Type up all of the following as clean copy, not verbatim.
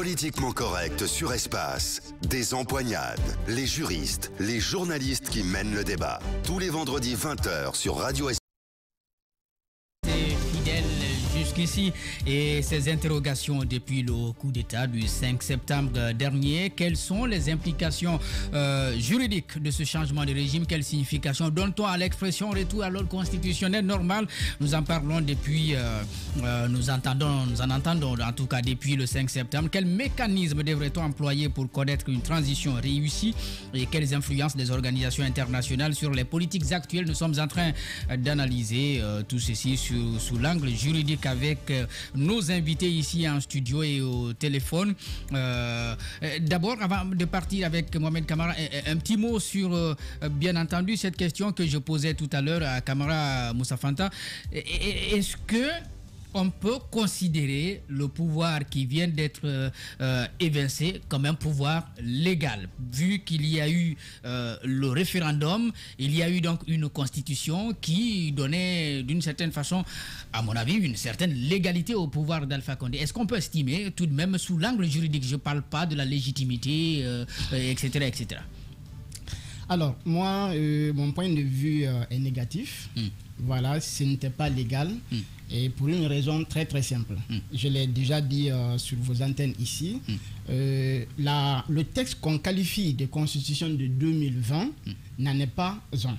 Politiquement correct sur Espace. Des empoignades, les juristes, les journalistes qui mènent le débat. Tous les vendredis 20h sur Radio Espace. Jusqu'ici, et ces interrogations depuis le coup d'État du 5 septembre dernier, quelles sont les implications juridiques de ce changement de régime? Quelle signification donne-t-on à l'expression retour à l'ordre constitutionnel normal? Nous en parlons depuis, nous en entendons en tout cas depuis le 5 septembre. Quel mécanisme devrait-on employer pour connaître une transition réussie et quelles influences des organisations internationales sur les politiques actuelles? Nous sommes en train d'analyser tout ceci sous l'angle juridique avec nos invités ici en studio et au téléphone. D'abord, avant de partir avec Mohamed Kamara, un petit mot sur, bien entendu, cette question que je posais tout à l'heure à Kamara Moussa Fanta. Est-ce que on peut considérer le pouvoir qui vient d'être évincé comme un pouvoir légal, vu qu'il y a eu le référendum, il y a eu donc une constitution qui donnait d'une certaine façon, à mon avis, une certaine légalité au pouvoir d'Alpha Condé. Est-ce qu'on peut estimer tout de même sous l'angle juridique, je ne parle pas de la légitimité, etc., etc. Alors, moi, mon point de vue est négatif. Voilà, ce n'était pas légal. Et pour une raison très très simple. Je l'ai déjà dit sur vos antennes ici. Le texte qu'on qualifie de constitution de 2020 n'en est pas un.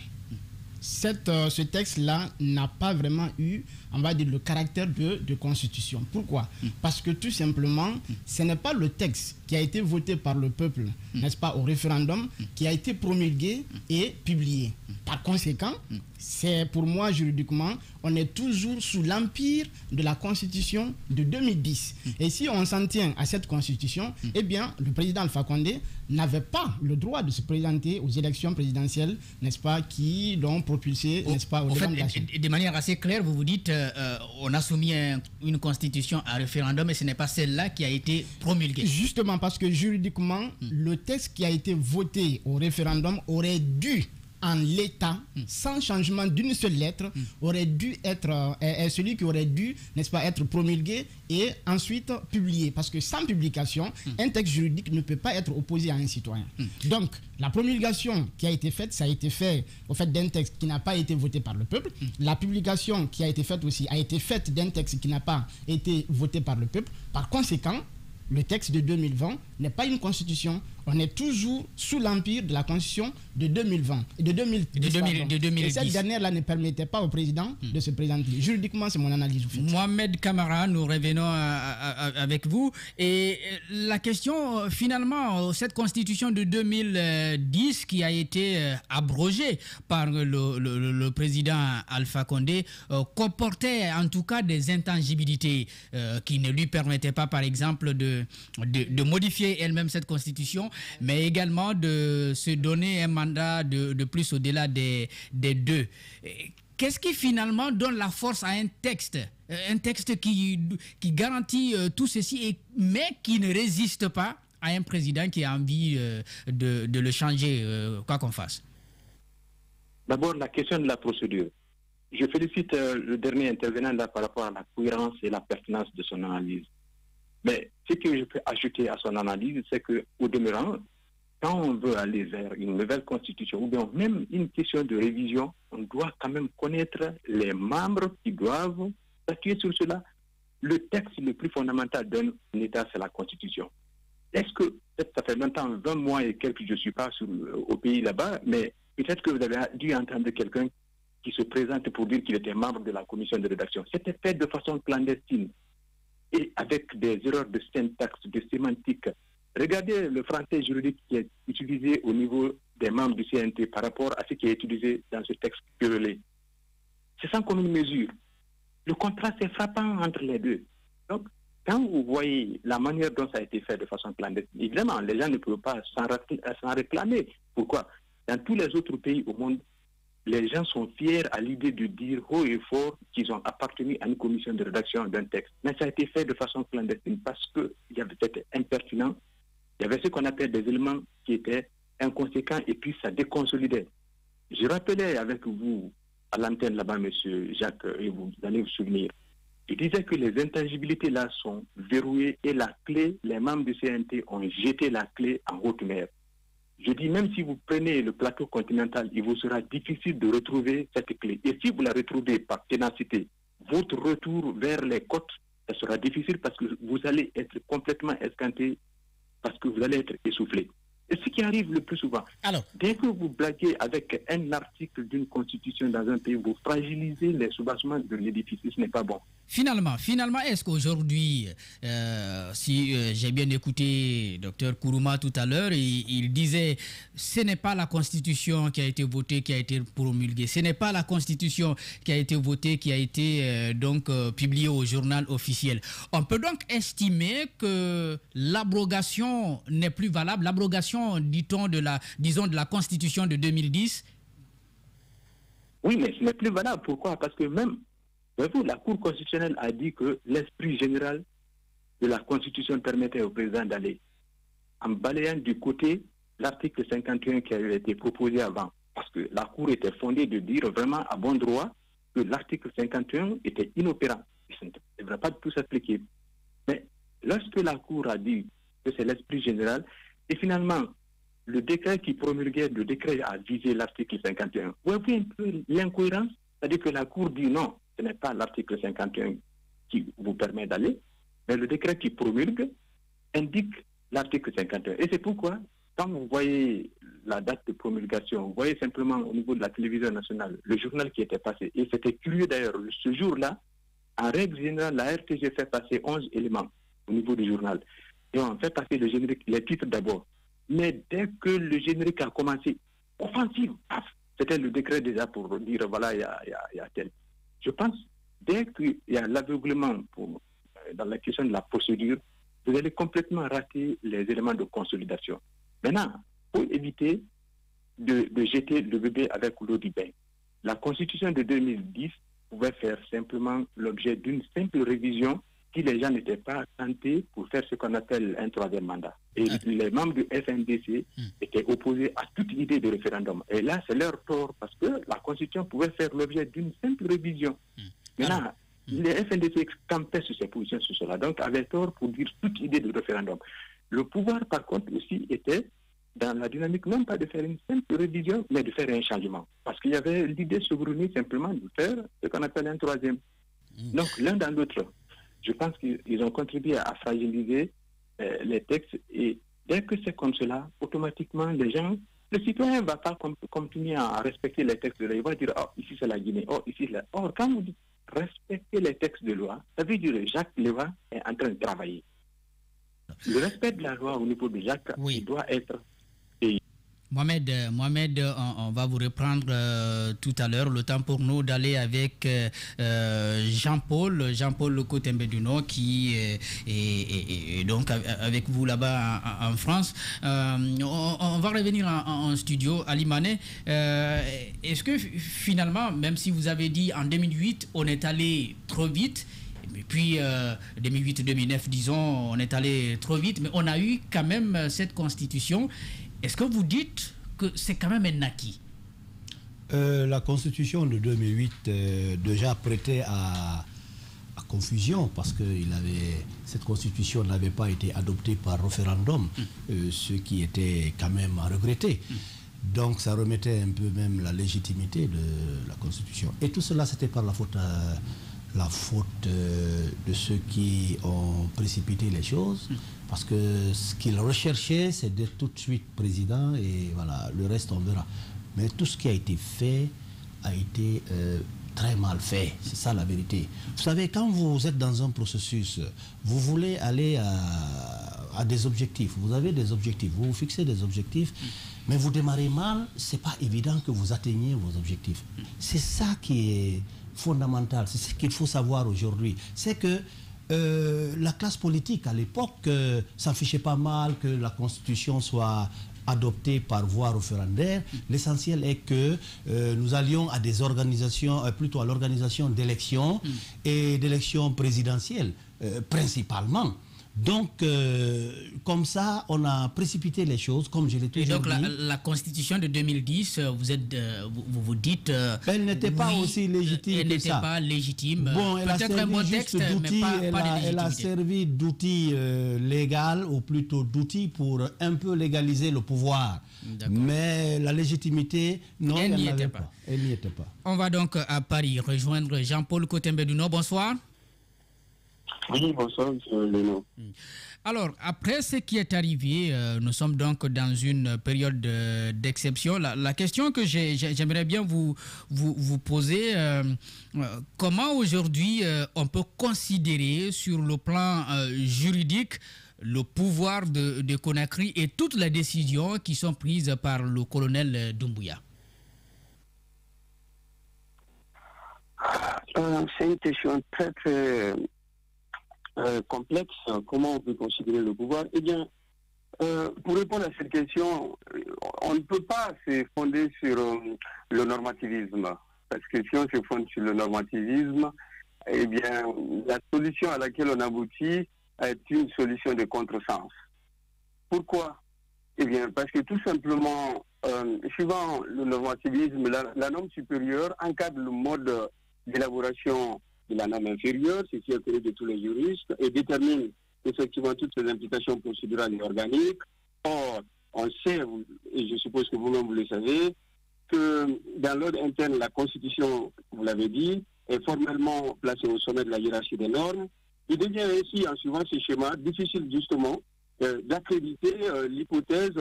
Ce texte-là n'a pas vraiment eu, on va dire, le caractère de constitution. Pourquoi? Parce que tout simplement, ce n'est pas le texte qui a été voté par le peuple, n'est-ce pas, au référendum, qui a été promulgué et publié. Par conséquent, c'est pour moi, juridiquement, on est toujours sous l'empire de la constitution de 2010. Et si on s'en tient à cette constitution, eh bien, le président Alpha Condé n'avait pas le droit de se présenter aux élections présidentielles, n'est-ce pas, qui l'ont propulsé, n'est-ce pas, au devant de la Chine. De manière assez claire, vous vous dites, on a soumis une constitution à référendum et ce n'est pas celle-là qui a été promulguée. Justement, parce que juridiquement, le texte qui a été voté au référendum aurait dû, en l'état, sans changement d'une seule lettre, aurait dû être celui qui aurait dû, n'est-ce pas, être promulgué et ensuite publié. Parce que sans publication, un texte juridique ne peut pas être opposé à un citoyen. Donc, la promulgation qui a été faite, ça a été fait au fait d'un texte qui n'a pas été voté par le peuple. La publication qui a été faite aussi a été faite d'un texte qui n'a pas été voté par le peuple. Par conséquent, le texte de 2020 n'est pas une constitution. On est toujours sous l'empire de la constitution de 2020, de 2010. Et cette dernière-là ne permettait pas au président de se présenter. Juridiquement, c'est mon analyse. Mohamed Kamara, nous revenons avec vous. Et la question, finalement, cette constitution de 2010 qui a été abrogée par le président Alpha Condé comportait en tout cas des intangibilités qui ne lui permettaient pas, par exemple, de modifier elle-même cette constitution, mais également de se donner un mandat de plus au-delà des deux. Qu'est-ce qui finalement donne la force à un texte qui garantit tout ceci, mais qui ne résiste pas à un président qui a envie de le changer, quoi qu'on fasse? D'abord, la question de la procédure. Je félicite le dernier intervenant là par rapport à la cohérence et la pertinence de son analyse. Mais ce que je peux ajouter à son analyse, c'est qu'au demeurant, quand on veut aller vers une nouvelle constitution ou bien même une question de révision, on doit quand même connaître les membres qui doivent statuer sur cela. Le texte le plus fondamental d'un État, c'est la constitution. Est-ce que, ça fait longtemps, 20 mois et quelques, je ne suis pas au pays là-bas, mais peut-être que vous avez dû entendre quelqu'un qui se présente pour dire qu'il était membre de la commission de rédaction. C'était fait de façon clandestine et avec des erreurs de syntaxe, de sémantique. Regardez le français juridique qui est utilisé au niveau des membres du CNT par rapport à ce qui est utilisé dans ce texte querellé. C'est sans commune mesure. Le contraste est frappant entre les deux. Donc, quand vous voyez la manière dont ça a été fait de façon clandestine, évidemment, les gens ne peuvent pas s'en réclamer. Pourquoi? Dans tous les autres pays au monde, les gens sont fiers à l'idée de dire haut et fort qu'ils ont appartenu à une commission de rédaction d'un texte. Mais ça a été fait de façon clandestine parce qu'il y avait peut-être impertinent, il y avait ce qu'on appelle des éléments qui étaient inconséquents et puis ça déconsolidait. Je rappelais avec vous à l'antenne là-bas, M. Jacques, et vous allez vous souvenir, je disais que les intangibilités là sont verrouillé et la clé, les membres du CNT ont jeté la clé en haute mer. Je dis, même si vous prenez le plateau continental, il vous sera difficile de retrouver cette clé. Et si vous la retrouvez par ténacité, votre retour vers les côtes, ça sera difficile parce que vous allez être complètement escanté, parce que vous allez être essoufflé. Et ce qui arrive le plus souvent, dès que vous blaguez avec un article d'une constitution dans un pays, vous fragilisez les soubassements de l'édifice. Ce n'est pas bon. Finalement, est-ce qu'aujourd'hui, si j'ai bien écouté Dr Kourouma tout à l'heure, il disait ce n'est pas la constitution qui a été votée, qui a été promulguée, ce n'est pas la constitution qui a été votée, qui a été publiée au journal officiel. On peut donc estimer que l'abrogation n'est plus valable, l'abrogation, dit-on, de la constitution de 2010. Oui, mais ce n'est plus valable. Pourquoi? Parce que même la Cour constitutionnelle a dit que l'esprit général de la Constitution permettait au président d'aller en balayant du côté l'article 51 qui avait été proposé avant. Parce que la Cour était fondée de dire vraiment à bon droit que l'article 51 était inopérant. Il ne devrait pas tout s'appliquer. Mais lorsque la Cour a dit que c'est l'esprit général, et finalement, le décret qui promulguait, le décret a visé l'article 51. Vous voyez un peu l'incohérence? C'est-à-dire que la Cour dit non, ce n'est pas l'article 51 qui vous permet d'aller, mais le décret qui promulgue indique l'article 51. Et c'est pourquoi, quand vous voyez la date de promulgation, vous voyez simplement au niveau de la télévision nationale, le journal qui était passé, et c'était curieux d'ailleurs, ce jour-là, en règle générale, la RTG fait passer 11 éléments au niveau du journal. Et on fait passer le générique, les titres d'abord. Mais dès que le générique a commencé, offensive, c'était le décret déjà pour dire, voilà, il y a tel. Je pense, dès qu'il y a l'aveuglement dans la question de la procédure, vous allez complètement rater les éléments de consolidation. Maintenant, pour éviter de jeter le bébé avec l'eau du bain, la Constitution de 2010 pouvait faire simplement l'objet d'une simple révision si les gens n'étaient pas tentés pour faire ce qu'on appelle un troisième mandat. Et les membres du FNDC étaient opposés à toute idée de référendum. Et là, c'est leur tort, parce que la Constitution pouvait faire l'objet d'une simple révision. Maintenant, les FNDC campaient sur ces positions, sur cela, donc avaient tort pour dire toute idée de référendum. Le pouvoir, par contre, aussi était dans la dynamique, non pas de faire une simple révision, mais de faire un changement. Parce qu'il y avait l'idée saugrenue simplement de faire ce qu'on appelle un troisième. Donc, l'un dans l'autre, je pense qu'ils ont contribué à fragiliser les textes, et dès que c'est comme cela, automatiquement, les gens, le citoyen ne va pas continuer à respecter les textes de loi. Il va dire, oh, ici c'est la Guinée, oh, ici c'est la... Or, quand vous dites respecter les textes de loi, ça veut dire que Jacques Léva est en train de travailler. Le respect de la loi au niveau de Jacques, il doit être payé. Mohamed, on va vous reprendre tout à l'heure. Le temps pour nous d'aller avec Jean-Paul Lokotembeduno qui est donc avec vous là-bas en France. On va revenir en studio. Ali Mané, est-ce que finalement, même si vous avez dit en 2008, on est allé trop vite, et puis 2008-2009, disons, on est allé trop vite, mais on a eu quand même cette constitution. Est-ce que vous dites que c'est quand même un acquis? La constitution de 2008 déjà prêtait à confusion, parce que cette constitution n'avait pas été adoptée par référendum, ce qui était quand même à regretter. Donc ça remettait un peu même la légitimité de la constitution. Et tout cela, c'était par la faute de ceux qui ont précipité les choses, parce que ce qu'ils recherchaient, c'est d'être tout de suite président, et voilà, le reste on verra. Mais tout ce qui a été fait a été très mal fait, c'est ça la vérité. Vous savez, quand vous êtes dans un processus, vous voulez aller à des objectifs, vous avez des objectifs, vous vous fixez des objectifs, mais vous démarrez mal, c'est pas évident que vous atteigniez vos objectifs. C'est ça qui est fondamental, c'est ce qu'il faut savoir aujourd'hui. C'est que la classe politique à l'époque s'en fichait pas mal que la constitution soit adoptée par voie référendaire. L'essentiel est que nous allions à des organisations, plutôt à l'organisation d'élections et d'élections présidentielles, principalement. Donc, comme ça, on a précipité les choses, comme je l'ai toujours dit. Et donc, la Constitution de 2010, vous dites... elle n'était pas aussi légitime elle que ça. Elle n'était pas légitime. Bon, elle a servi un bon texte, mais pas de légitimité. Elle a servi d'outil légal, ou plutôt d'outil pour un peu légaliser le pouvoir. Mais la légitimité, non, elle n'y était pas. Elle n'y était pas. On va donc à Paris rejoindre Jean-Paul Cotembeduno. Bonsoir. Oui, bonsoir, M. Leno. Alors, après ce qui est arrivé, nous sommes donc dans une période d'exception. La question que j'aimerais bien vous poser, comment aujourd'hui on peut considérer sur le plan juridique le pouvoir de Conakry et toutes les décisions qui sont prises par le colonel Doumbouya? C'est une question très, très complexe. Comment on peut considérer le pouvoir? Eh bien, pour répondre à cette question, on ne peut pas se fonder sur le normativisme. Parce que si on se fonde sur le normativisme, eh bien, la solution à laquelle on aboutit est une solution de contresens. Pourquoi? Eh bien, parce que tout simplement, suivant le normativisme, la norme supérieure encadre le mode d'élaboration de la norme inférieure, c'est ce qui est connu de tous les juristes, et détermine effectivement toutes les implications procédurales et organiques. Or, on sait, et je suppose que vous-même vous le savez, que dans l'ordre interne, la Constitution, vous l'avez dit, est formellement placée au sommet de la hiérarchie des normes. Il devient ainsi, en suivant ces schémas, difficile justement d'accréditer l'hypothèse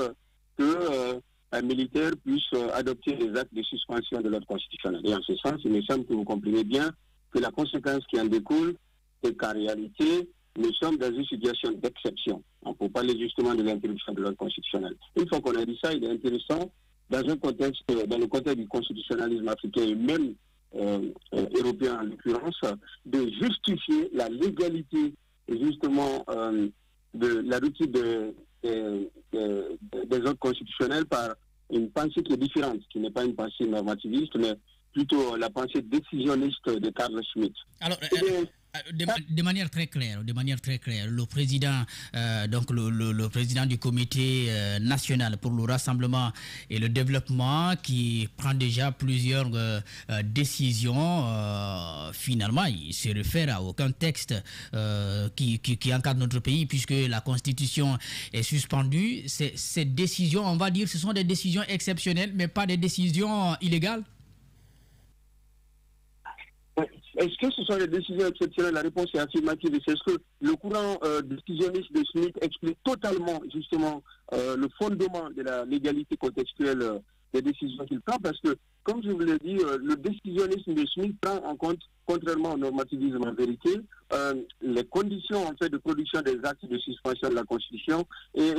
que un militaire puisse adopter des actes de suspension de l'ordre constitutionnel. Et en ce sens, il me semble que vous comprenez bien que la conséquence qui en découle, c'est qu'en réalité, nous sommes dans une situation d'exception. On peut parler justement de l'interruption de l'ordre constitutionnel. Une fois qu'on a dit ça, il est intéressant, dans le contexte du constitutionnalisme africain et même européen en l'occurrence, de justifier la légalité justement de la rupture des ordres constitutionnels par une pensée qui est différente, qui n'est pas une pensée normativiste, mais plutôt la pensée décisionniste de Carl Schmitt. Alors, de manière très claire, le président, donc le président du comité national pour le rassemblement et le développement, qui prend déjà plusieurs décisions, finalement, il se réfère à aucun texte qui encadre notre pays, puisque la Constitution est suspendue. Ces décisions, on va dire, ce sont des décisions exceptionnelles, mais pas des décisions illégales. Est-ce que ce sont des décisions exceptionnelles? La réponse est affirmative. Et c'est ce que le courant décisionniste de Schmitt explique totalement, justement, le fondement de la légalité contextuelle des décisions qu'il prend. Parce que, comme je vous l'ai dit, le décisionnisme de Schmitt prend en compte, contrairement au normativisme en vérité, les conditions en fait de production des actes de suspension de la Constitution et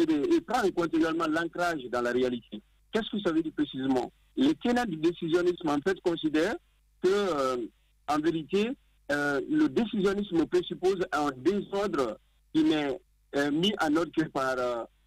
prend en compte également l'ancrage dans la réalité. Qu'est-ce que ça veut dire précisément? Les tenants du décisionnisme, en fait, considèrent que en vérité, le décisionnisme présuppose un désordre qui n'est mis en ordre que par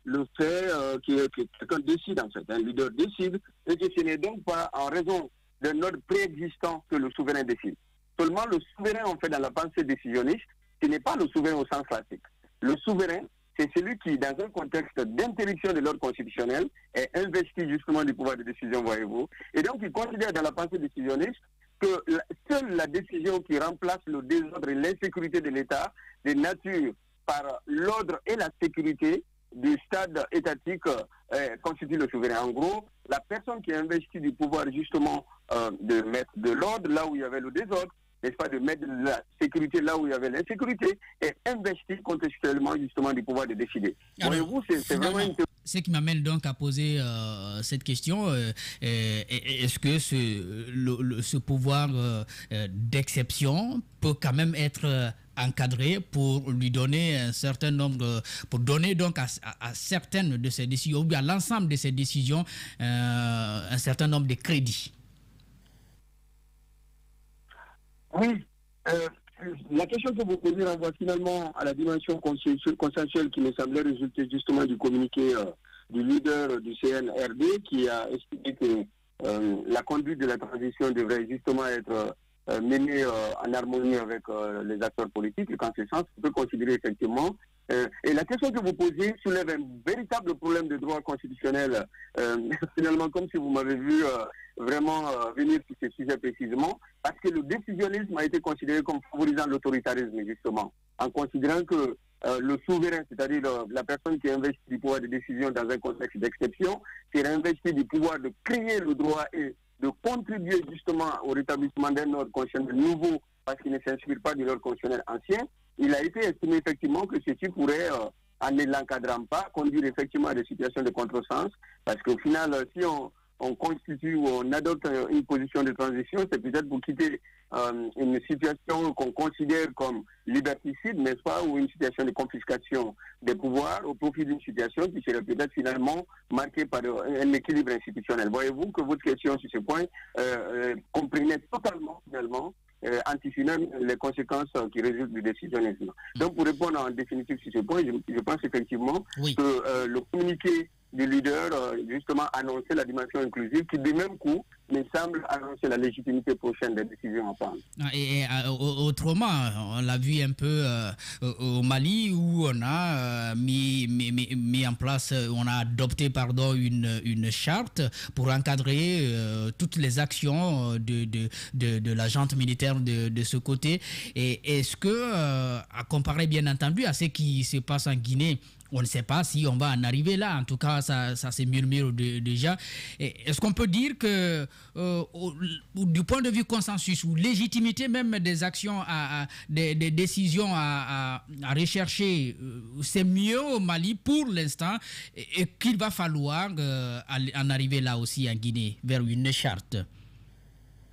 le fait que quelqu'un décide, en fait. Un leader décide, et que ce n'est donc pas en raison d'un ordre préexistant que le souverain décide. Seulement, le souverain, en fait, dans la pensée décisionniste, ce n'est pas le souverain au sens classique. Le souverain, c'est celui qui, dans un contexte d'interruption de l'ordre constitutionnel, est investi justement du pouvoir de décision, voyez-vous. Et donc, il considère dans la pensée décisionniste que seule la décision qui remplace le désordre et l'insécurité de l'État, de nature par l'ordre et la sécurité du stade étatique, constitue le souverain. En gros, la personne qui a investi du pouvoir justement de mettre de l'ordre là où il y avait le désordre, n'est-ce pas, de mettre de la sécurité là où il y avait l'insécurité, et investir contextuellement justement du pouvoir de décider. Voyez-vous, c'est vraiment une... Ce qui m'amène donc à poser cette question, est-ce que ce pouvoir d'exception peut quand même être encadré pour lui donner un certain nombre, pour donner donc à certaines de ces décisions, ou bien à l'ensemble de ces décisions, un certain nombre de crédits? Oui, la question que vous posez renvoie finalement à la dimension consensuelle qui me semblait résulter justement du communiqué du leader du CNRD, qui a expliqué que la conduite de la transition devrait justement être menée en harmonie avec les acteurs politiques, et qu'en ce sens, on peut considérer effectivement Et la question que vous posez soulève un véritable problème de droit constitutionnel, finalement, comme si vous m'avez vu vraiment venir sur ce sujet précisément, parce que le décisionnisme a été considéré comme favorisant l'autoritarisme, justement, en considérant que le souverain, c'est-à-dire la personne qui investit du pouvoir de décision dans un contexte d'exception, qui investit du pouvoir de créer le droit et de contribuer justement au rétablissement d'un ordre constitutionnel nouveau parce qu'il ne s'inspire pas de l'ordre constitutionnel ancien, il a été estimé effectivement que ceci pourrait, en ne l'encadrant pas, conduire effectivement à des situations de contresens, parce qu'au final, si on constitue ou on adopte une position de transition, c'est peut-être pour quitter une situation qu'on considère comme liberticide, n'est-ce pas, ou une situation de confiscation des pouvoirs au profit d'une situation qui serait peut-être finalement marquée par un équilibre institutionnel. Voyez-vous que votre question sur ce point comprenait totalement finalement anticiper les conséquences qui résultent du décisionnisme. Donc pour répondre en définitive sur ce point, je pense effectivement que le communiqué du leader, justement, annoncer la dimension inclusive, qui de même coup, me semble annoncer la légitimité prochaine des décisions à prendre. Et autrement, on l'a vu un peu au Mali, où on a mis en place, on a adopté une charte pour encadrer toutes les actions de la junte militaire de ce côté. Et est-ce que, à comparer bien entendu à ce qui se passe en Guinée, on ne sait pas si on va en arriver là. En tout cas, ça se murmure déjà. Est-ce qu'on peut dire que, du point de vue consensus ou légitimité même des actions, des décisions à rechercher, c'est mieux au Mali pour l'instant et qu'il va falloir en arriver là aussi en Guinée, vers une charte?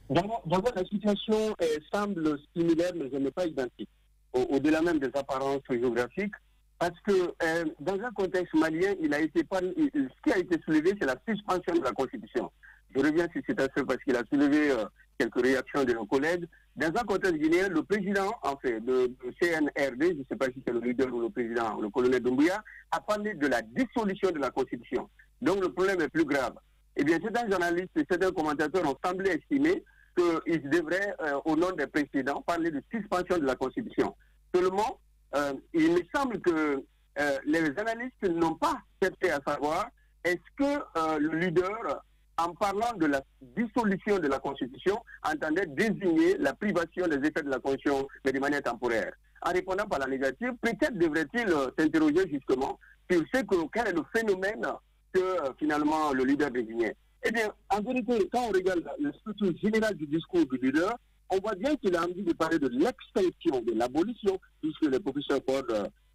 D'abord, la situation semble similaire, mais elle n'est pas identique, au-delà même des apparences géographiques. Parce que dans un contexte malien, ce qui a été soulevé, c'est la suspension de la Constitution. Je reviens sur cet aspect parce qu'il a soulevé quelques réactions de nos collègues. Dans un contexte guinéen, le président, en fait, de CNRD, je ne sais pas si c'est le leader ou le président, le colonel Doumbouya, a parlé de la dissolution de la Constitution. Donc le problème est plus grave. Eh bien, certains journalistes et certains commentateurs ont semblé estimer qu'ils devraient, au nom des précédents, parler de suspension de la Constitution. Seulement, il me semble que les analystes n'ont pas cherché à savoir est-ce que le leader, en parlant de la dissolution de la Constitution, entendait désigner la privation des effets de la Constitution, mais de manière temporaire. En répondant par la négative, peut-être devrait-il s'interroger justement sur quel est le phénomène que finalement le leader désignait. Eh bien, en vérité, quand on regarde la structure générale du discours du leader, on voit bien qu'il a envie de parler de l'extinction, de l'abolition, puisque les professeurs Ford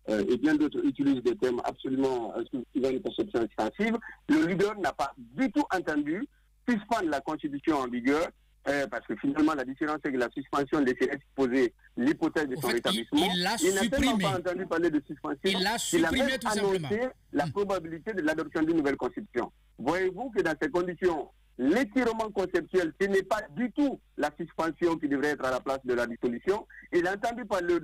et bien d'autres utilisent des termes absolument suivant une conception extensive. Le leader n'a pas du tout entendu suspendre la Constitution en vigueur, parce que finalement la différence c'est que la suspension laisserait poser l'hypothèse de son rétablissement. Il n'a tellement pas entendu parler de suspension. Il l'a supprimé, même tout simplement. annoncé la probabilité de l'adoption d'une nouvelle Constitution. Voyez-vous que dans ces conditions, l'étirement conceptuel, ce n'est pas du tout la suspension qui devrait être à la place de la dissolution. Il a entendu parler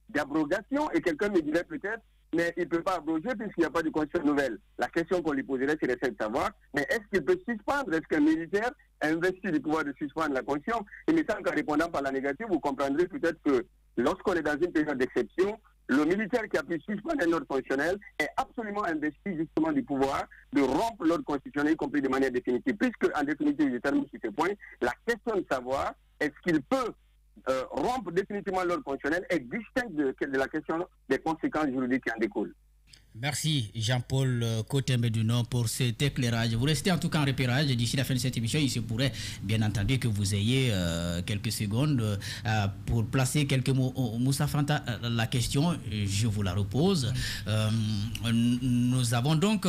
d'abrogation et quelqu'un me dirait peut-être, mais il ne peut pas abroger puisqu'il n'y a pas de constitution nouvelle. La question qu'on lui poserait, c'est de savoir, mais est-ce qu'il peut suspendre? Est-ce qu'un militaire a investi le pouvoir de suspendre la constitution? Il me semble qu'en répondant par la négative, vous comprendrez peut-être que lorsqu'on est dans une période d'exception, le militaire qui a pu suspendre un ordre constitutionnel est absolument investi justement du pouvoir de rompre l'ordre constitutionnel, y compris de manière définitive. Puisque, en définitive, je termine sur ce point, la question de savoir est-ce qu'il peut rompre définitivement l'ordre constitutionnel est distincte de la question des conséquences juridiques qui en découlent. Merci Jean-Paul Cotembe-Dunon pour cet éclairage. Vous restez en tout cas en repérage d'ici la fin de cette émission. Il se pourrait bien entendu que vous ayez quelques secondes pour placer quelques mots. Moussa Fanta, la question, je vous la repose. Nous avons donc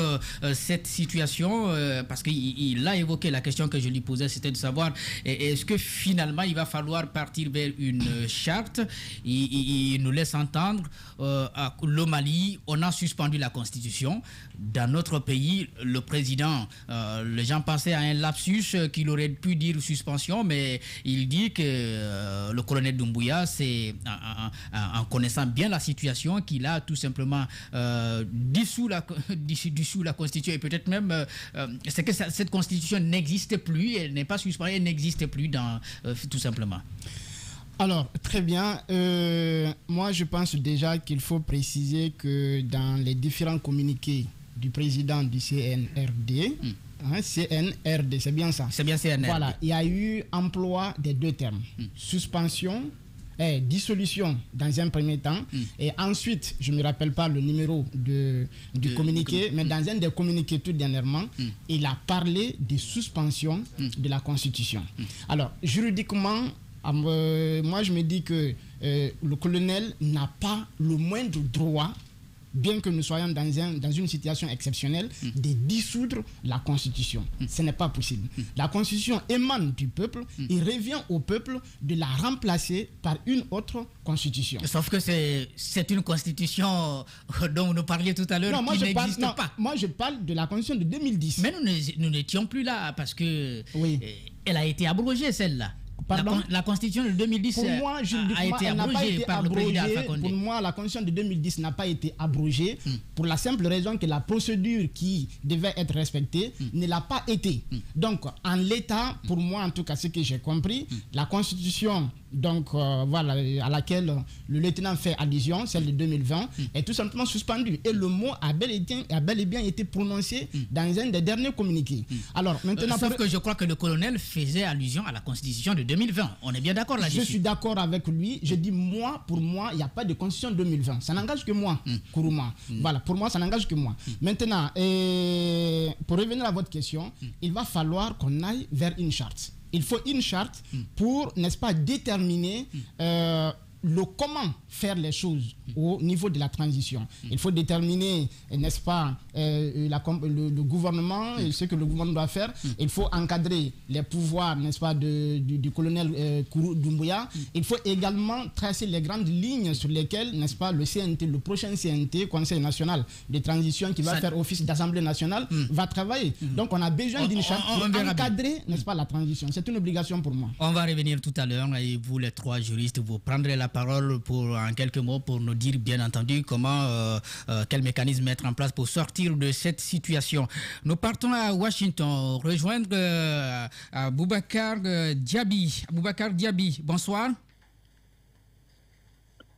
cette situation, parce qu'il a évoqué la question que je lui posais, c'était de savoir est-ce que finalement il va falloir partir vers une charte. Il nous laisse entendre le Mali, on a suspendu la Constitution. Dans notre pays, le président, les gens pensaient à un lapsus qu'il aurait pu dire suspension, mais il dit que le colonel Doumbouya, c'est en connaissant bien la situation, qu'il a tout simplement dissous la Constitution, et peut-être même c'est que cette Constitution n'existe plus, elle n'est pas suspendue, elle n'existe plus tout simplement. Alors, très bien. Moi, je pense déjà qu'il faut préciser que dans les différents communiqués du président du CNRD, CNRD, c'est bien ça. C'est bien CNRD. Voilà, il y a eu emploi des deux termes. Suspension et dissolution dans un premier temps. Et ensuite, je ne me rappelle pas le numéro du communiqué, mais dans un des communiqués tout dernièrement, il a parlé de suspension de la Constitution. Alors, juridiquement, moi je me dis que le colonel n'a pas le moindre droit, bien que nous soyons dans une situation exceptionnelle, de dissoudre la Constitution. Ce n'est pas possible. La Constitution émane du peuple, il revient au peuple de la remplacer par une autre Constitution. Sauf que c'est une Constitution dont vous nous parliez tout à l'heure qui n'existe pas. Moi, je parle de la Constitution de 2010. Mais nous n'étions plus là parce que elle a été abrogée, celle-là. La Constitution de 2010 pour moi, a été abrogée par le président Alpha Condé. Pour moi, la Constitution de 2010 n'a pas été abrogée pour la simple raison que la procédure qui devait être respectée ne l'a pas été. Donc, en l'état, pour moi, en tout cas, ce que j'ai compris, la Constitution voilà, à laquelle le lieutenant fait allusion, celle de 2020, est tout simplement suspendue. Et le mot a bel et bien été prononcé dans un des derniers communiqués. Alors, maintenant, sauf que je crois que le colonel faisait allusion à la Constitution de 2020. On est bien d'accord là-dessus. Je suis d'accord avec lui. Je dis, pour moi, il n'y a pas de Constitution de 2020. Ça n'engage que moi, Kourouma. Voilà, pour moi, ça n'engage que moi. Maintenant, pour revenir à votre question, il va falloir qu'on aille vers une charte. Il faut une charte pour, n'est-ce pas, déterminer le comment faire les choses au niveau de la transition. Il faut déterminer, n'est-ce pas, le gouvernement, ce que le gouvernement doit faire. Il faut encadrer les pouvoirs, n'est-ce pas, du colonel Doumbouya. Il faut également tracer les grandes lignes sur lesquelles, n'est-ce pas, le CNT, le prochain CNT, Conseil national de transition, qui va faire office d'Assemblée nationale, va travailler. Donc on a besoin d'une charte pour encadrer, n'est-ce pas, la transition. C'est une obligation pour moi. On va revenir tout à l'heure et vous, les trois juristes, vous prendrez la parole en quelques mots pour nous dire bien entendu comment, quel mécanisme mettre en place pour sortir de cette situation. Nous partons à Washington, rejoindre Boubacar Diaby. Boubacar Diaby, bonsoir.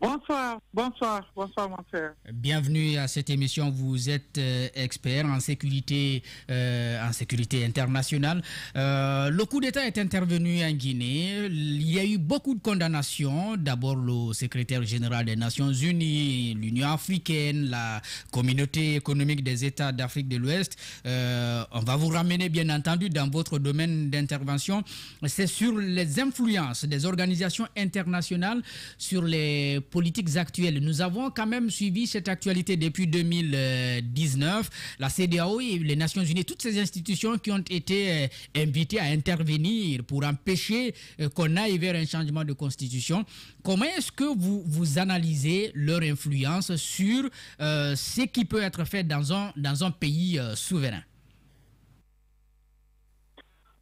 Bonsoir mon frère. Bienvenue à cette émission. Vous êtes expert en sécurité internationale. Le coup d'État est intervenu en Guinée. Il y a eu beaucoup de condamnations. D'abord le secrétaire général des Nations Unies, l'Union africaine, la communauté économique des États d'Afrique de l'Ouest. On va vous ramener bien entendu dans votre domaine d'intervention. C'est sur les influences des organisations internationales sur les politiques actuelles. Nous avons quand même suivi cette actualité depuis 2019. La CEDEAO et les Nations Unies, toutes ces institutions qui ont été invitées à intervenir pour empêcher qu'on aille vers un changement de constitution. Comment est-ce que vous analysez leur influence sur ce qui peut être fait dans un pays souverain?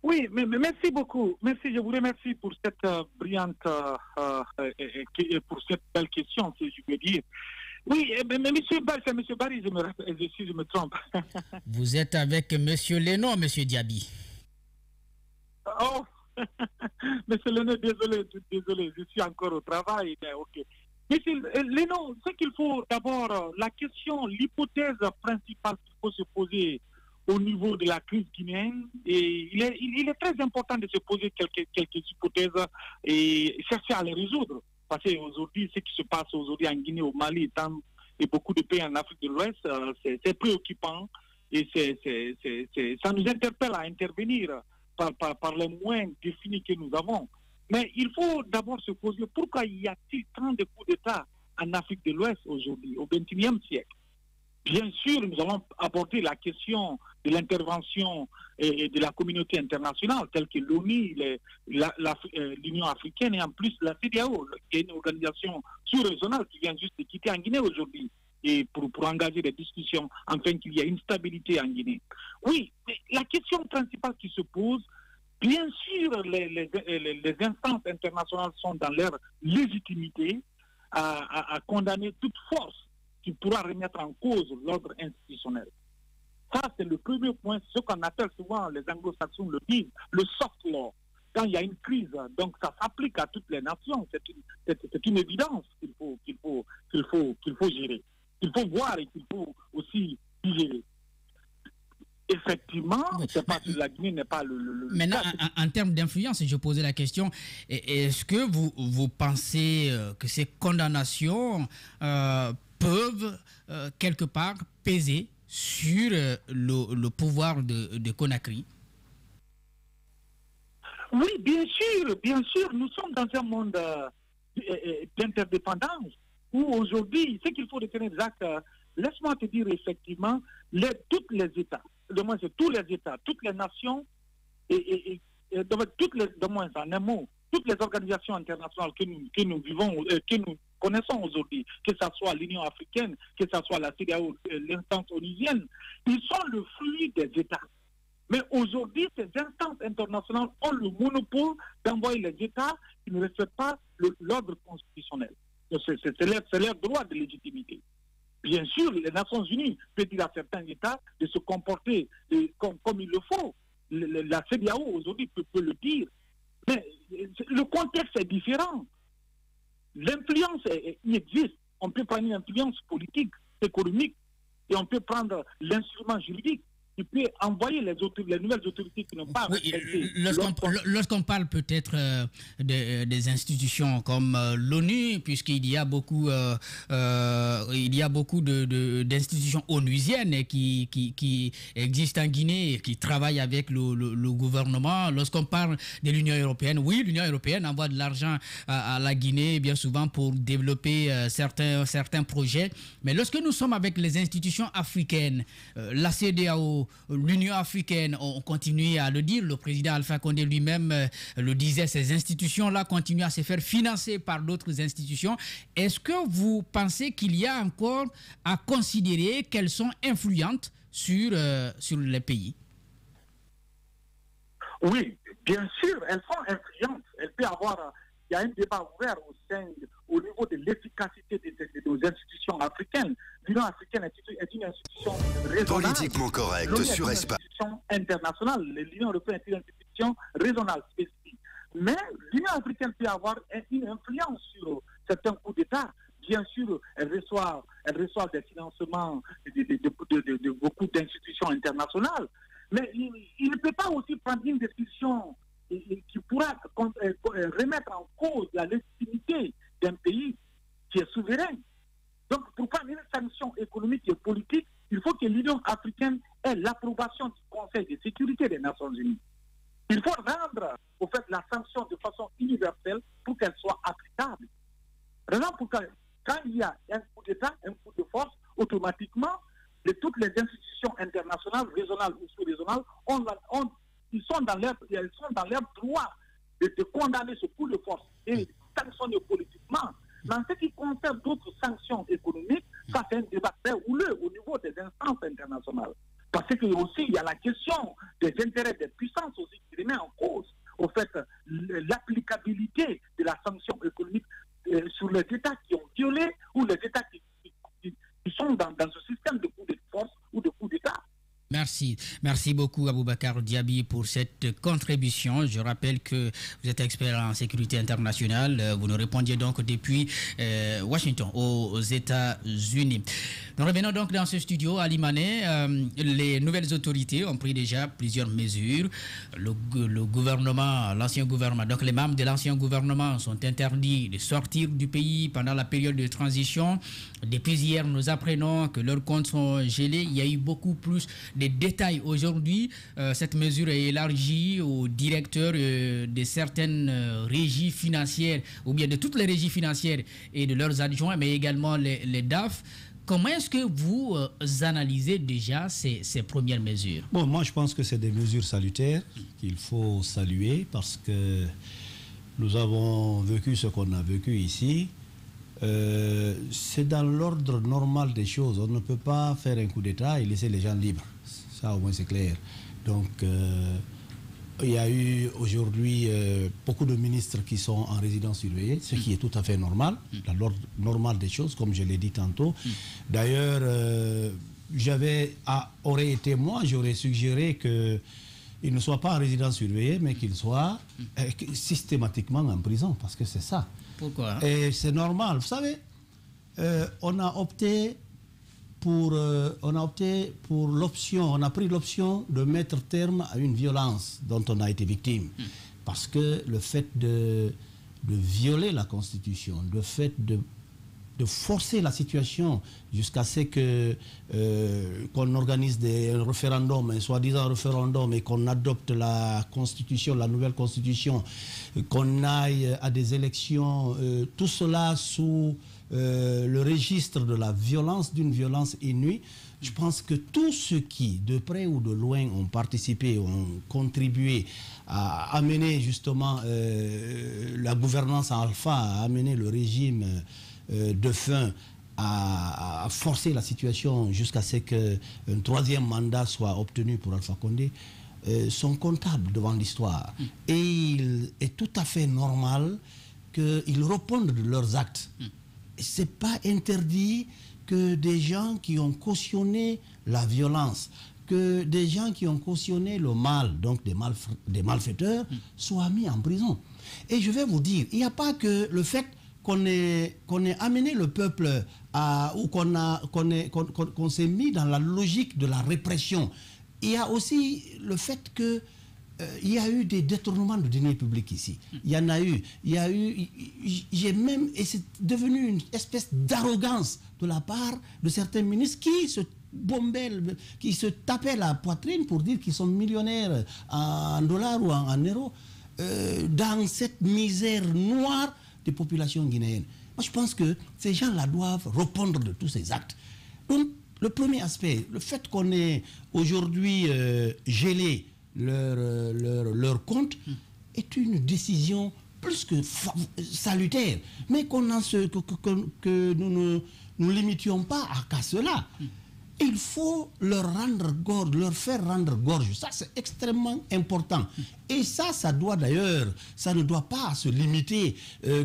Oui, mais merci beaucoup. Merci, je vous remercie pour cette brillante et pour cette belle question, si je peux dire. Oui, mais monsieur Barry, je me trompe. Vous êtes avec monsieur Leno, monsieur Diaby. Oh, monsieur Leno, désolé, je suis encore au travail, mais ok. Monsieur Leno, ce qu'il faut d'abord, la question, l'hypothèse principale qu'il faut se poser au niveau de la crise guinéenne, et il est très important de se poser quelques hypothèses et chercher à les résoudre. Parce qu'aujourd'hui, ce qui se passe aujourd'hui en Guinée, au Mali et beaucoup de pays en Afrique de l'Ouest, c'est préoccupant et ça nous interpelle à intervenir par les moyens définis que nous avons. Mais il faut d'abord se poser pourquoi y a-t-il tant de coups d'État en Afrique de l'Ouest aujourd'hui, au XXIe siècle? Bien sûr, nous allons aborder la question de l'intervention et de la communauté internationale, telle que l'ONU, l'Union africaine et en plus la CEDEAO, qui est une organisation sous-régionale qui vient juste de quitter en Guinée aujourd'hui, et pour engager des discussions afin qu'il y ait une stabilité en Guinée. Oui, mais la question principale qui se pose, bien sûr, les instances internationales sont dans leur légitimité à condamner toute force qui pourra remettre en cause l'ordre institutionnel. Ça, c'est le premier point, ce qu'on appelle souvent, les anglo-saxons le disent, le soft law. quand il y a une crise. Donc ça s'applique à toutes les nations. C'est une évidence qu'il faut gérer. Qu'il faut voir et qu'il faut aussi gérer. Effectivement, c'est pas que la Guinée n'est pas le maintenant, en termes d'influence, je posais la question, est-ce que vous pensez que ces condamnations peuvent quelque part peser sur le pouvoir de Conakry? Oui, bien sûr, nous sommes dans un monde d'interdépendance où aujourd'hui, ce qu'il faut retenir, Jacques, laisse-moi te dire effectivement, tous les États, toutes les nations, de moins en un mot, toutes les organisations internationales que nous vivons, que nous connaissons aujourd'hui, que ce soit l'Union africaine, que ce soit la CEDEAO, l'instance onusienne, ils sont le fruit des États. Mais aujourd'hui, ces instances internationales ont le monopole d'envoyer les États qui ne respectent pas l'ordre constitutionnel. C'est leur droit de légitimité. Bien sûr, les Nations Unies peuvent dire à certains États de se comporter comme il le faut. La CEDEAO aujourd'hui peut le dire. Mais le contexte est différent. L'influence il existe. On peut prendre une influence politique, économique, et on peut prendre l'instrument juridique qui peut envoyer les nouvelles autorités qui n'ont pas respecté. Lorsqu'on parle peut-être des institutions comme l'ONU, puisqu'il y a beaucoup, d'institutions onusiennes qui existent en Guinée et qui travaillent avec le gouvernement. Lorsqu'on parle de l'Union européenne, oui, l'Union européenne envoie de l'argent à la Guinée bien souvent pour développer certains projets. Mais lorsque nous sommes avec les institutions africaines, la CEDEAO, l'Union africaine, on continue à le dire, le président Alpha Condé lui-même le disait, ces institutions-là continuent à se faire financer par d'autres institutions. Est-ce que vous pensez qu'il y a encore à considérer qu'elles sont influentes sur les pays? Oui, bien sûr, elles sont influentes. Il y a un débat ouvert au niveau de l'efficacité de nos institutions africaines. L'Union africaine est une institution raisonnable. Politiquement correct sur Espace. C'est une institution internationale. L'Union européenne est une institution raisonnable, spécifique. Mais l'Union africaine peut avoir une influence sur certains coups d'État. Bien sûr, elle reçoit des financements de beaucoup d'institutions internationales. Mais il ne peut pas aussi prendre une décision qui pourra remettre en cause la légitimité d'un pays qui est souverain. Donc, pour prendre une sanction économique et politique, il faut que l'Union africaine ait l'approbation du Conseil de sécurité des Nations Unies. Il faut rendre, au fait, la sanction de façon universelle pour qu'elle soit applicable. Raison pour laquelle, quand il y a un coup d'État, un coup de force, automatiquement, toutes les institutions internationales, régionales ou sous-régionales, elles sont dans leur droit de condamner ce coup de force et sanctionner politiquement. Mais en ce qui concerne d'autres sanctions économiques, ça c'est un débat très houleux au niveau des instances internationales. Parce que aussi, il y a la question des intérêts des puissances aussi qui remet en cause, au fait, l'applicabilité de la sanction économique sur les États qui ont violé ou les États qui sont dans ce système de coup de force ou de coup d'État. Merci beaucoup Aboubacar Diaby pour cette contribution. Je rappelle que vous êtes expert en sécurité internationale. Vous nous répondiez donc depuis Washington, aux États-Unis. Nous revenons donc dans ce studio à Limané. Les nouvelles autorités ont pris déjà plusieurs mesures. Le gouvernement, l'ancien gouvernement, donc les membres de l'ancien gouvernement sont interdits de sortir du pays pendant la période de transition. Depuis hier, nous apprenons que leurs comptes sont gelés. Il y a eu beaucoup plus de détails aujourd'hui. Cette mesure est élargie aux directeurs de certaines régies financières, ou bien de toutes les régies financières et de leurs adjoints, mais également les DAF. Comment est-ce que vous analysez déjà ces premières mesures? Bon, moi je pense que c'est des mesures salutaires qu'il faut saluer parce que nous avons vécu ce qu'on a vécu ici. C'est dans l'ordre normal des choses. On ne peut pas faire un coup d'État et laisser les gens libres. Ça, au moins, c'est clair. Donc, il y a eu aujourd'hui beaucoup de ministres qui sont en résidence surveillée, ce qui est tout à fait normal, dans l'ordre normal des choses, comme je l'ai dit tantôt. D'ailleurs, j'aurais été moi, j'aurais suggéré que il ne soit pas en résidence surveillée, mais qu'il soit systématiquement en prison, parce que c'est ça. Pourquoi? Et c'est normal. Vous savez, on a opté pour l'option, on a pris l'option de mettre terme à une violence dont on a été victime. Parce que le fait de violer la Constitution, le fait de forcer la situation jusqu'à ce qu'on organise des référendums, un soi-disant référendum, et qu'on adopte la Constitution, la nouvelle Constitution, qu'on aille à des élections, tout cela sous le registre de la violence, d'une violence inouïe. Je pense que tous ceux qui, de près ou de loin, ont participé, ont contribué à amener justement la gouvernance en alpha, à amener le régime défunt à forcer la situation jusqu'à ce qu'un troisième mandat soit obtenu pour Alpha Condé, sont comptables devant l'histoire. Et il est tout à fait normal qu'ils répondent de leurs actes. Ce n'est pas interdit que des gens qui ont cautionné la violence, que des gens qui ont cautionné le mal, donc des malfaiteurs, soient mis en prison. Et je vais vous dire, il n'y a pas que le fait qu'on ait amené le peuple ou qu'on s'est mis dans la logique de la répression. Il y a aussi le fait que il y a eu des détournements de deniers publics ici. Il y en a eu. Et c'est devenu une espèce d'arrogance de la part de certains ministres qui se bombaient, qui se tapaient la poitrine pour dire qu'ils sont millionnaires en dollars ou en euros dans cette misère noire des populations guinéennes. Moi, je pense que ces gens-là doivent répondre de tous ces actes. Donc, le premier aspect, le fait qu'on ait aujourd'hui gelé leur compte est une décision plus que salutaire. Mais que nous ne nous limitions pas qu'à cela. Il faut leur rendre gorge, leur faire rendre gorge. Ça, c'est extrêmement important. Et ça doit d'ailleurs, ça ne doit pas se limiter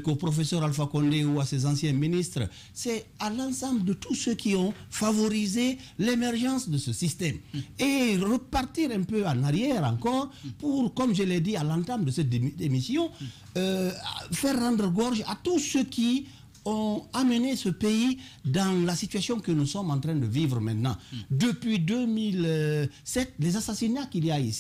qu'au professeur Alpha Condé ou à ses anciens ministres. C'est à l'ensemble de tous ceux qui ont favorisé l'émergence de ce système. Et repartir un peu en arrière encore pour, comme je l'ai dit à l'entame de cette émission, faire rendre gorge à tous ceux qui ont amené ce pays dans la situation que nous sommes en train de vivre maintenant. Depuis 2007, les assassinats qu'il y a eu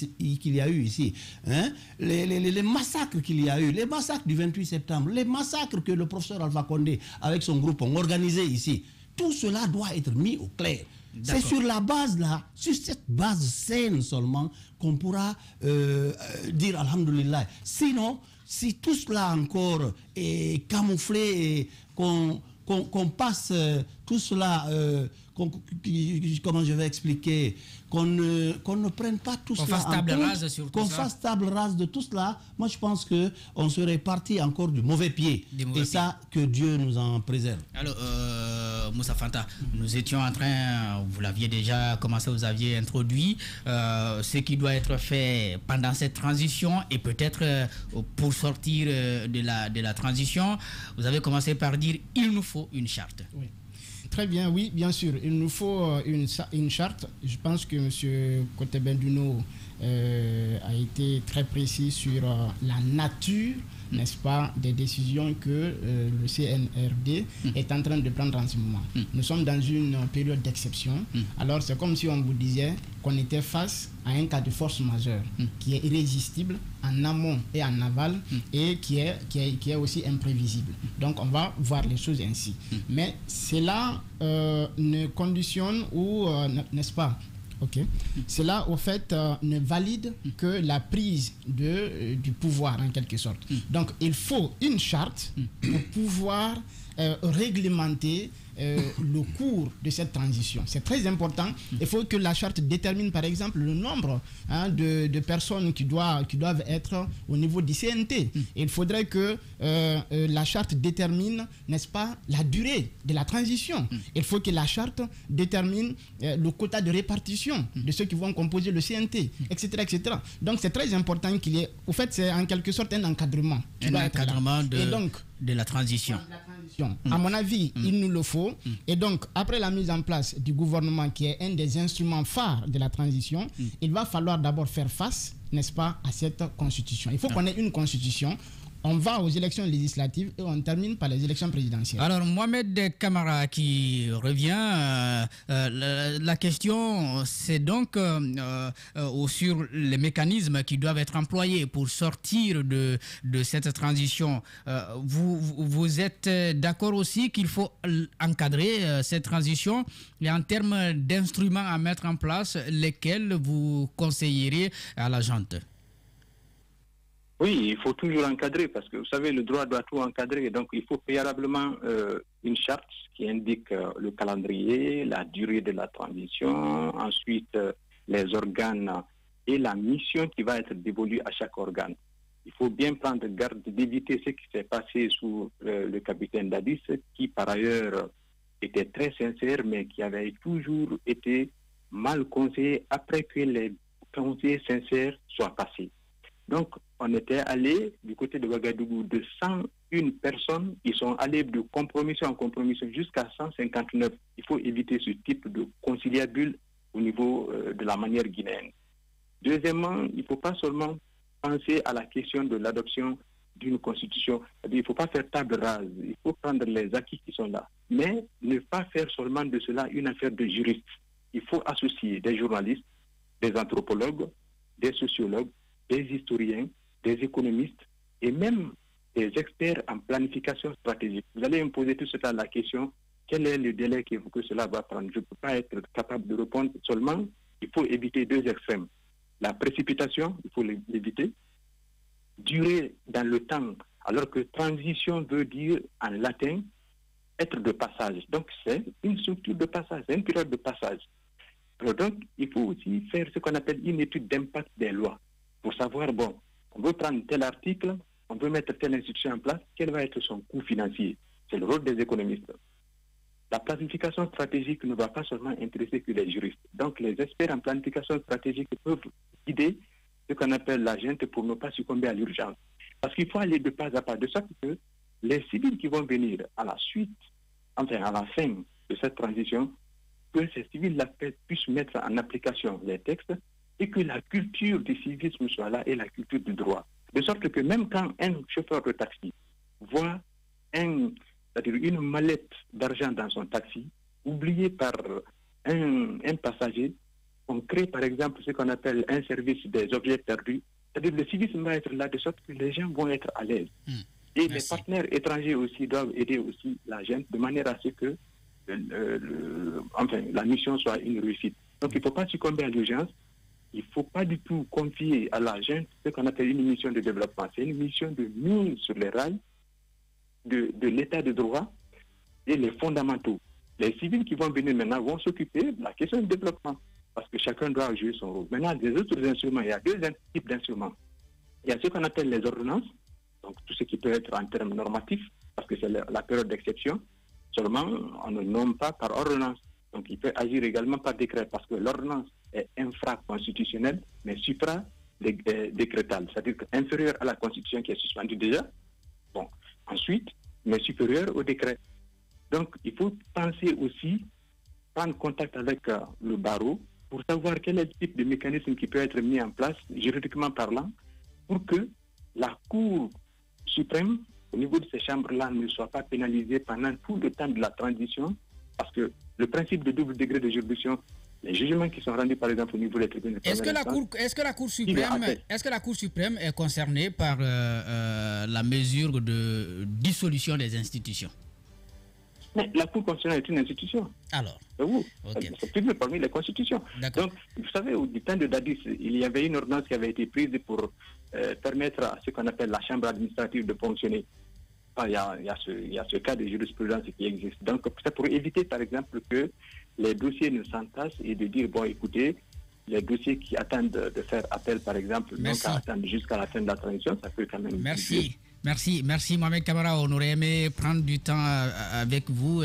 ici, hein, les massacres qu'il y a eu, les massacres du 28 septembre, les massacres que le professeur Alpha Condé avec son groupe ont organisés ici, tout cela doit être mis au clair. C'est sur cette base saine seulement qu'on pourra dire Alhamdulillah. Sinon, si tout cela encore est camouflé et qu'on passe tout cela, comment je vais expliquer, qu'on ne prenne pas tout cela en compte, qu'on fasse table rase de tout cela, moi je pense qu'on serait parti encore du mauvais pied. Et ça, que Dieu nous en préserve. Alors, Moussa Fanta, nous étions en train, vous l'aviez déjà commencé, vous aviez introduit ce qui doit être fait pendant cette transition et peut-être pour sortir de la transition. Vous avez commencé par dire il nous faut une charte. Oui. Très bien, oui, bien sûr. Il nous faut une charte. Je pense que M. Kotebenduno a été très précis sur la nature, n'est-ce pas, des décisions que le CNRD est en train de prendre en ce moment. Nous sommes dans une période d'exception. Alors, c'est comme si on vous disait qu'on était face à un cas de force majeure qui est irrésistible en amont et en aval et qui est aussi imprévisible. Donc, on va voir les choses ainsi. Mais cela ne conditionne ou, n'est-ce pas, ok. Cela, au fait, ne valide que la prise du pouvoir, en quelque sorte. Donc, il faut une charte pour pouvoir réglementer le cours de cette transition. C'est très important. Il faut que la charte détermine, par exemple, le nombre de personnes qui doivent être au niveau du CNT. Il faudrait que la charte détermine, n'est-ce pas, la durée de la transition. Il faut que la charte détermine le quota de répartition de ceux qui vont composer le CNT, etc., etc. Donc, c'est très important qu'il y ait... Au fait, c'est en quelque sorte un encadrement. Un encadrement de... Et donc, de la transition. À mon avis, il nous le faut. Et donc, après la mise en place du gouvernement, qui est un des instruments phares de la transition, il va falloir d'abord faire face, n'est-ce pas, à cette constitution. Il faut qu'on ait une constitution. On va aux élections législatives et on termine par les élections présidentielles. Alors, Mohamed Kamara qui revient, la question c'est donc sur les mécanismes qui doivent être employés pour sortir de cette transition. Vous êtes d'accord aussi qu'il faut encadrer cette transition et en termes d'instruments à mettre en place, lesquels vous conseillerez à la junte? Oui, il faut toujours encadrer parce que vous savez, le droit doit tout encadrer. Donc, il faut préalablement une charte qui indique le calendrier, la durée de la transition, ensuite les organes et la mission qui va être dévolue à chaque organe. Il faut bien prendre garde d'éviter ce qui s'est passé sous le capitaine Dadis, qui par ailleurs était très sincère, mais qui avait toujours été mal conseillé après que les conseillers sincères soient passés. Donc, on était allé du côté de Ouagadougou de 101 personnes, ils sont allés de compromission en compromission jusqu'à 159. Il faut éviter ce type de conciliabule au niveau de la manière guinéenne. Deuxièmement, il ne faut pas seulement penser à la question de l'adoption d'une constitution. Il ne faut pas faire table rase, il faut prendre les acquis qui sont là. Mais ne pas faire seulement de cela une affaire de juristes. Il faut associer des journalistes, des anthropologues, des sociologues, des historiens, des économistes et même des experts en planification stratégique. Vous allez me poser tout cela la question, quel est le délai que cela va prendre? Je ne peux pas être capable de répondre seulement. Il faut éviter deux extrêmes. La précipitation, il faut l'éviter. Durer dans le temps, alors que transition veut dire en latin être de passage. Donc c'est une structure de passage, c'est une période de passage. Alors donc il faut aussi faire ce qu'on appelle une étude d'impact des lois. Pour savoir, bon, on veut prendre tel article, on veut mettre telle institution en place, quel va être son coût financier? C'est le rôle des économistes. La planification stratégique ne va pas seulement intéresser que les juristes. Donc les experts en planification stratégique peuvent guider ce qu'on appelle la junte pour ne pas succomber à l'urgence. Parce qu'il faut aller de pas à pas, de sorte que les civils qui vont venir à la suite, enfin à la fin de cette transition, que ces civils-là puissent mettre en application les textes et que la culture du civisme soit là et la culture du droit. De sorte que même quand un chauffeur de taxi voit c'est-à-dire une mallette d'argent dans son taxi, oubliée par un passager, on crée par exemple ce qu'on appelle un service des objets perdus. C'est-à-dire le civisme va être là de sorte que les gens vont être à l'aise. Et les partenaires étrangers aussi doivent aider aussi la gente de manière à ce que la mission soit une réussite. Donc il ne faut pas succomber à l'urgence. Il ne faut pas du tout confier à la junte ce qu'on appelle une mission de développement. C'est une mission de mise sur les rails de l'état de droit et les fondamentaux. Les civils qui vont venir maintenant vont s'occuper de la question du développement parce que chacun doit jouer son rôle. Maintenant, des autres instruments, il y a deux types d'instruments. Il y a ce qu'on appelle les ordonnances, donc tout ce qui peut être en termes normatifs, parce que c'est la période d'exception. Seulement, on ne nomme pas par ordonnance. Donc il peut agir également par décret parce que l'ordonnance est infraconstitutionnelle, mais supra-décrétale, c'est-à-dire inférieure à la Constitution qui est suspendue déjà. Bon, ensuite, mais supérieure au décret. Donc il faut penser aussi, prendre contact avec le barreau pour savoir quel est le type de mécanisme qui peut être mis en place, juridiquement parlant, pour que la Cour suprême, au niveau de ces chambres-là, ne soit pas pénalisée pendant tout le temps de la transition, parce que le principe de double degré de juridiction, les jugements qui sont rendus par exemple au niveau des tribunaux. Est-ce que la Cour suprême est concernée par la mesure de dissolution des institutions? Mais la Cour constitutionnelle est une institution. Alors, c'est plus parmi les constitutions. Donc, vous savez, au temps de Dadis, il y avait une ordonnance qui avait été prise pour permettre à ce qu'on appelle la chambre administrative de fonctionner. Il y a ce cas de jurisprudence qui existe. Donc, c'est pour éviter, par exemple, que les dossiers ne s'entassent et de dire, bon, écoutez, les dossiers qui attendent de faire appel, par exemple, donc à attendre jusqu'à la fin de la transition, ça peut quand même... Merci Mohamed Kamara. On aurait aimé prendre du temps avec vous,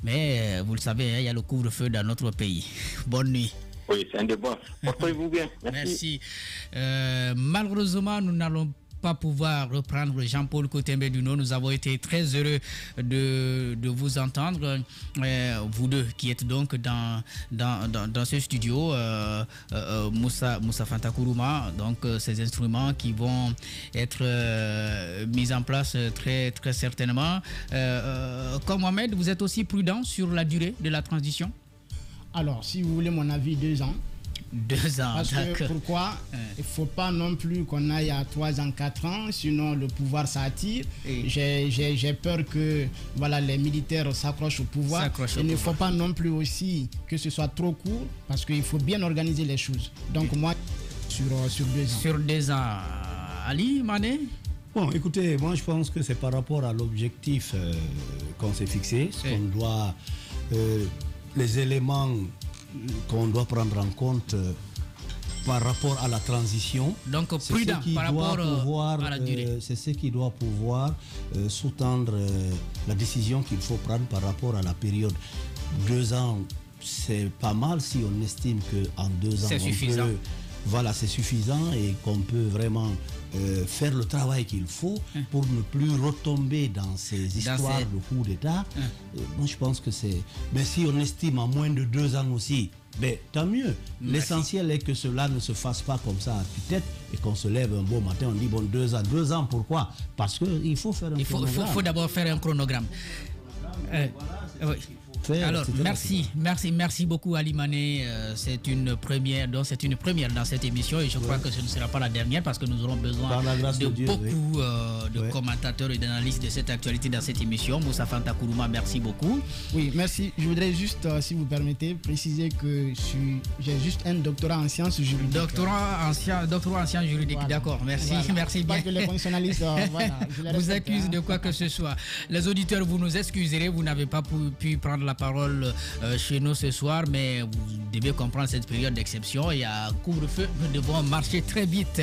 mais vous le savez, il y a le couvre-feu dans notre pays. Bonne nuit. Oui, c'est un devoir. Portez-vous bien. Merci. Malheureusement, nous n'allons pas pouvoir reprendre Jean-Paul Cotembe-Duno. Nous avons été très heureux de vous entendre, vous deux qui êtes donc dans ce studio, Moussa Fanta Kourouma, donc ces instruments qui vont être mis en place très, très certainement. Comme Mohamed, vous êtes aussi prudent sur la durée de la transition? Alors, si vous voulez mon avis, 2 ans. 2 ans, parce que pourquoi? Il ne faut pas non plus qu'on aille à 3 ans, 4 ans, sinon le pouvoir s'attire. J'ai peur que voilà, les militaires s'accrochent au pouvoir. Il ne faut pas non plus aussi que ce soit trop court, parce qu'il faut bien organiser les choses. Donc moi, sur 2 ans. Sur 2 ans. Ali, Mané? Bon, écoutez, moi je pense que c'est par rapport à l'objectif qu'on s'est fixé, ce qu'on doit, les éléments qu'on doit prendre en compte par rapport à la transition. Donc prudent par rapport à la durée. C'est ce qui doit pouvoir sous-tendre la décision qu'il faut prendre par rapport à la période. 2 ans, c'est pas mal si on estime qu'en 2 ans, c'est suffisant. Voilà, c'est suffisant et qu'on peut vraiment faire le travail qu'il faut pour ne plus retomber dans ces histoires de coup d'État. Moi, je pense que c'est... Mais si on estime en moins de 2 ans aussi, ben, tant mieux. L'essentiel est que cela ne se fasse pas comme ça à tue-tête et qu'on se lève un beau matin, on dit bon, 2 ans. 2 ans, pourquoi? Parce qu'il faut faire un chronogramme. Il faut d'abord faire un chronogramme. Oui. Alors, merci beaucoup Ali Mané. C'est une première dans cette émission et je crois que ce ne sera pas la dernière parce que nous aurons besoin de beaucoup de commentateurs et d'analystes de cette actualité dans cette émission. Moussa Fanta Kourouma, merci beaucoup. Oui, merci. Je voudrais juste, si vous permettez, préciser que j'ai juste un doctorat en sciences juridiques. Doctorat en sciences juridiques, voilà. D'accord, merci, voilà. Merci bien. Pas que les fonctionnalistes vous accusent de quoi que ce soit. Les auditeurs, vous nous excuserez, vous n'avez pas pu prendre la parole chez nous ce soir, mais vous devez comprendre cette période d'exception. Il y a un couvre-feu, nous devons marcher très vite.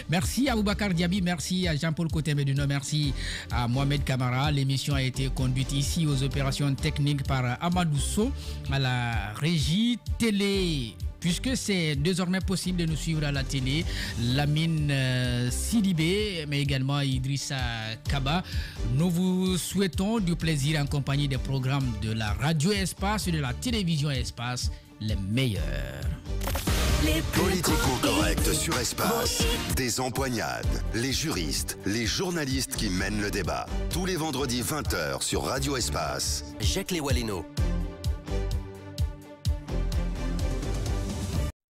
Merci à Boubacar Diaby, merci à Jean-Paul Cotembe-Duno, merci à Mohamed Kamara. L'émission a été conduite ici aux opérations techniques par Amadou Sow, à la régie télé. Puisque c'est désormais possible de nous suivre à la télé, Lamine Sidibé, mais également Idrissa Kaba. Nous vous souhaitons du plaisir en compagnie des programmes de la radio Espace et de la télévision Espace, les meilleurs. Politico-correct sur Espace. Des empoignades, les juristes, les journalistes qui mènent le débat. Tous les vendredis 20h sur Radio Espace. Jacques Lewaleno.